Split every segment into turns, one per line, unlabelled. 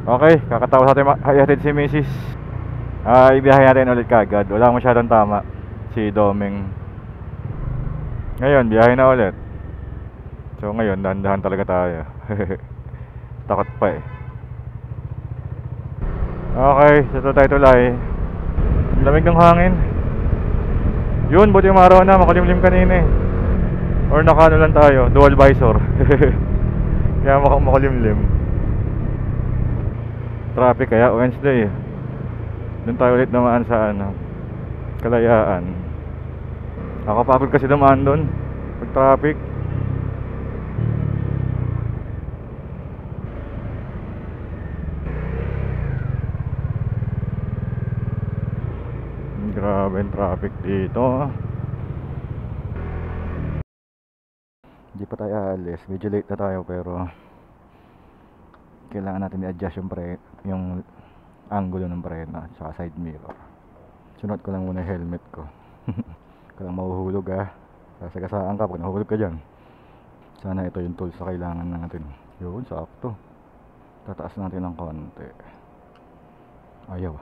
Okay, kakatawa sa atin ihatid si Mrs. Ibiyahe natin ulit kagad. Wala masyadong tama si Doming. Ngayon, biyahe na ulit. So ngayon, dahan-dahan talaga tayo. Takot pa eh. Okay, so tayo tulay. Lamig ng hangin. Yun, buti yung araw na, makalimlim kanina eh. Or naka ano lang tayo, dual visor. Kaya makulimlim. Traffic kaya Wednesday. Doon tayo ulit naman sa ano, Kalayaan. Nakapagod kasi dumaan doon pag traffic. Grabe yung traffic dito. Hindi pa tayo alis, medyo late na tayo pero kailangan natin i-adjust yung angulo ng preno at saka side mirror. Sunod ko lang muna yung helmet ko. Kailangan mahuhulog sasagasaan ka pag nahulog ka dyan. Sana ito yung tools na kailangan natin. Yun, sakto. Tataas natin ng konti. Ayaw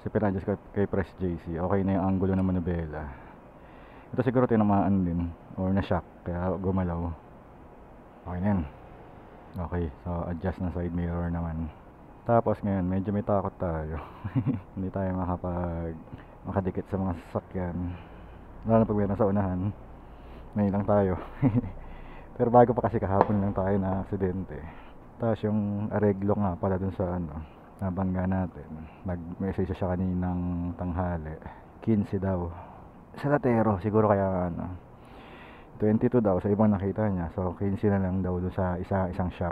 kasi pinadjust ko kay Press JC. Okay na yung angulo ng manubela. Ito siguro tinamaan din or na-shock kaya gumalaw. Okay na yan. Okay, so adjust na side mirror naman. Tapos ngayon medyo may takot tayo. Hindi tayo makadikit sa mga sasakyan. Lalo na pag meron sa unahan. May lang tayo. Pero bago pa kasi kahapon lang tayo na aksidente. Tapos yung areglo nga pala dun sa nabangga natin. Nag-message siya kaninang tanghali. 15 daw. Sa Latero, siguro kaya 22 daw sa ibang nakita niya. So 15 na lang daw doon sa isang shop.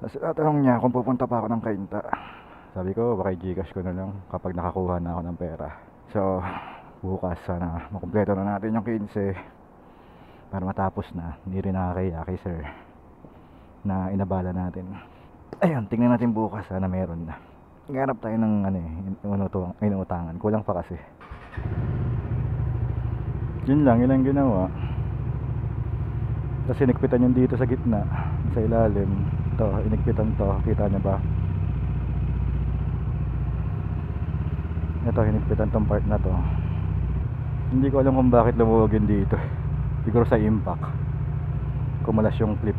Tapos tatanong niya kung pupunta pa ako ng Kainta. Sabi ko baka i-Gcash ko na lang kapag nakakuha na ako ng pera. So bukas sana makumpleto na natin yung 15 para matapos na. Hindi rin nakakaya kay sir na inabala natin. Ayun, tingnan natin bukas sana meron na. Nganap tayo ng inuutangan. Kulang pa kasi. Yun lang, ilang ginawa. Tapos inigpitan yung dito sa gitna, sa ilalim. Ito, inigpitan to. Kita nyo ba? Ito, inigpitan tong part na to. Hindi ko alam kung bakit lumuwag yun dito. Siguro sa impact. Kumulas yung clip.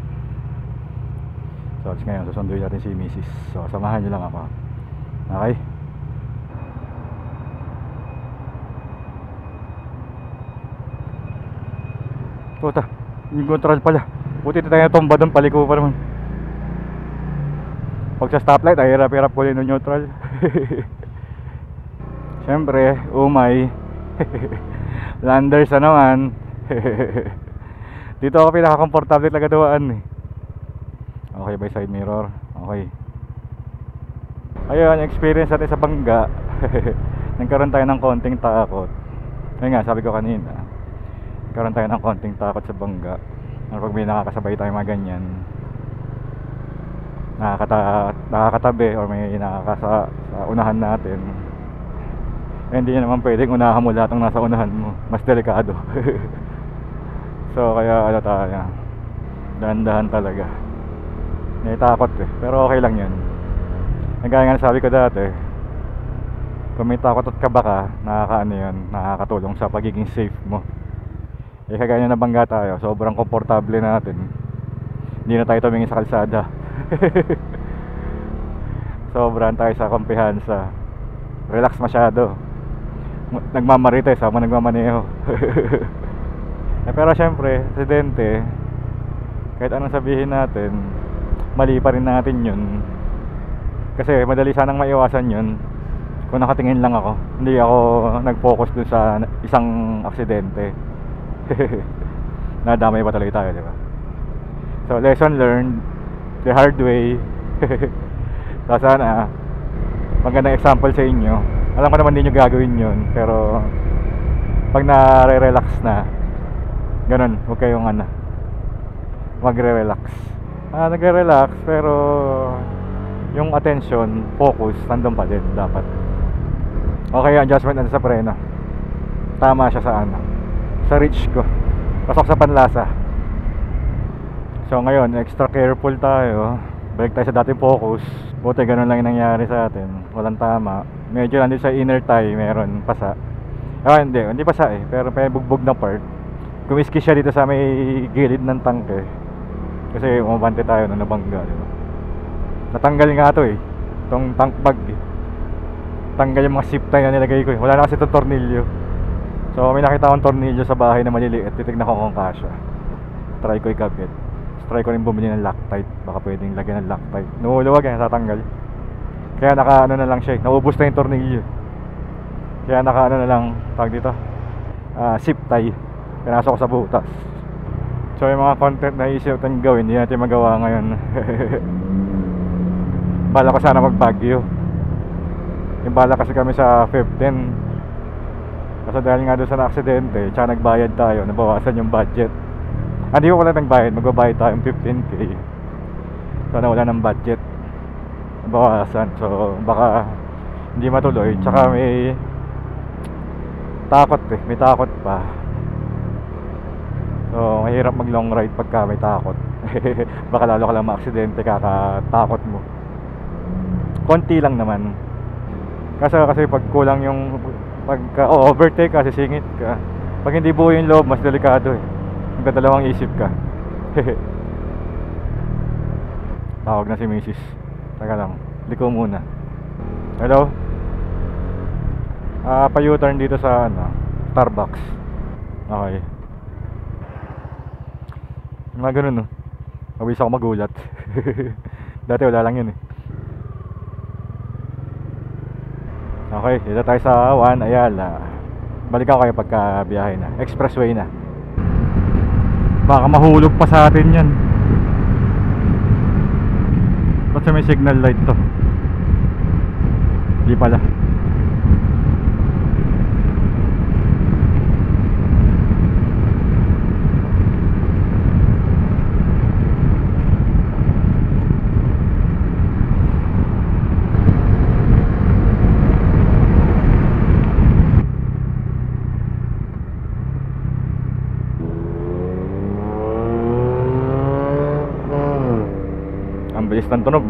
So, ngayon, susunduin natin si Mrs. So, samahan nyo lang ako. Okay? Puta, yung control pala. Buti tayo tumba doon, paliko pa naman. Pag sa stoplight, ay hirap-hirap ko yung neutral. Siyempre, umay. Landers na naman. Dito ako pinaka-comfortable talaga dumaan eh. Okay ba yung side mirror? Okay. Ayun, experience natin sa bangga. Nagkaroon tayo ng konting takot. Ayun nga, sabi ko kanina, nagkaroon tayo ng konting takot sa bangga. Pag may nakakasabay tayo mga ganyan, nakakatabi or may sa unahan natin, hindi naman pwedeng unahan mo lahat ng nasa unahan mo. Mas delikado. So kaya tayo, dahan-dahan talaga. May takot eh, pero okay lang yun. Gaya nga sabi ko dati, kung may takot at kaba ka, nakakatulong sa pagiging safe mo. Eh kagaya na nabangga tayo, sobrang komportable natin. Hindi na tayo tumingin sa kalsada. Sobrang tayo sa kumpiyansa. Relax masyado. Nagmamarites habang nagmamaneho. Pero syempre, aksidente, kahit anong sabihin natin, mali pa rin natin yun. Kasi madali sanang maiwasan yun kung nakatingin lang ako. Hindi ako nag-focus dun sa isang aksidente. Nadamay pa talaga tayo, diba? So lesson learned the hard way. So sana magandang example sa inyo. Alam ko naman hindi nyo gagawin yun, pero pag nare-relax na, ganun, huwag kayong magre-relax. Nagre-relax pero yung attention, focus, nandun pa din dapat. Okay, adjustment sa preno. Tama siya sa sa reach ko. Pasok sa panlasa. So ngayon, extra careful tayo. Balik tayo sa dating focus. Buti ganun lang yung nangyari sa atin. Walang tama. Medyo nandun sa inner tie, meron pasa. Ah, hindi pasa eh. Pero may bugbog na part. Kumiskis siya dito sa may gilid ng tangke. Kasi umabante tayo nung nabangga, diba? Natanggal nga to eh. Itong tank bag eh. Tanggal yung mga zip tie na nilagay ko eh. Wala na kasi itong tornilyo. So may nakita akong tornilyo sa bahay na maliliit. Titignan ko kung kasya. Try ko ikabit. Try ko rin bumili ng Loctite. Baka pwedeng lagyan ng Loctite. Nahuluwag eh, tatanggal. Kaya naka ano na lang siya eh. Naubos na yung tornilyo. Kaya naka ano na lang, tawag dito, zip tie. Pinasok ko sa butas. So yung mga content na isip natin gawin, hindi natin magawa ngayon. Bala ko sana mag Baguio. Yung bala kasi kami sa 15. Kasi dahil nga doon sa na-aksidente, tsaka nagbayad tayo, nabawasan yung budget. Hindi ko pala nagbayad, magbabayad tayo yung 15k. So nawala ng budget, nabawasan. So baka hindi matuloy. Tsaka may takot eh, may takot pa. So mahirap mag long ride pagka may takot. Baka lalo ka lang ma-aksidente kakatakot mo. Konti lang naman. Kasi pag kulang yung pagka overtake ka, sisingit ka. Pag hindi buo yung loob, mas delikado eh. Magdadalawang isip ka. Tawag na si Mrs. Taka lang, liko muna. Hello? Pa-U-turn dito sa ano, Starbucks. Okay. Mga ganun no. Mabilis ako magulat. Dati wala lang yun eh. Okay, dito tayo sa Juan Ayala. Balik ako kayo pagka biyahe na. Expressway na. Baka mahulog pa sa atin yan. Kasi may signal light to. Di pala. Bilis ng tunog.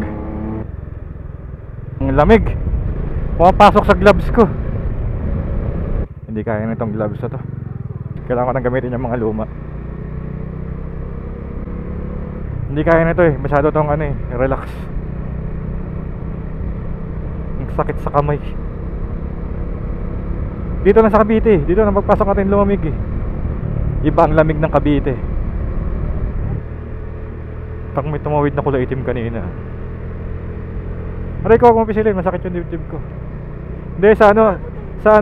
Ang lamig. Pumapasok sa gloves ko. Hindi kaya nitong gloves na to. Kailangan ko nang gamitin yung mga luma. Hindi kaya nito eh. Masyado tong ano eh, relax. Ang sakit sa kamay. Dito na sa Cavite. Dito na pagpasok natin lumamig eh. Iba ang lamig ng Cavite. May tumawid na kulay itim kanina. Aray ko, huwag mo pisilin, masakit yung dibdib ko. Hindi, sa ano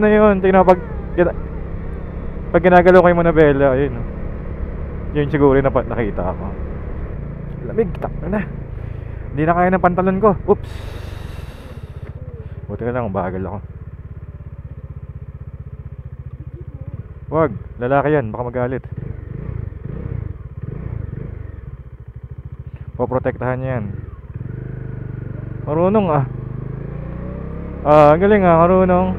yun, tingnan pag ginagalaw ko yung Monabella, ayun. Yun siguro na nakita ako. Lamig, takna na. Hindi na kaya ng pantalon ko. Oops. Buti na lang, bagal ako. Wag, lalaki yan, baka magalit. Poprotektahan niya yan. Marunong ah. Ang galing ah, marunong.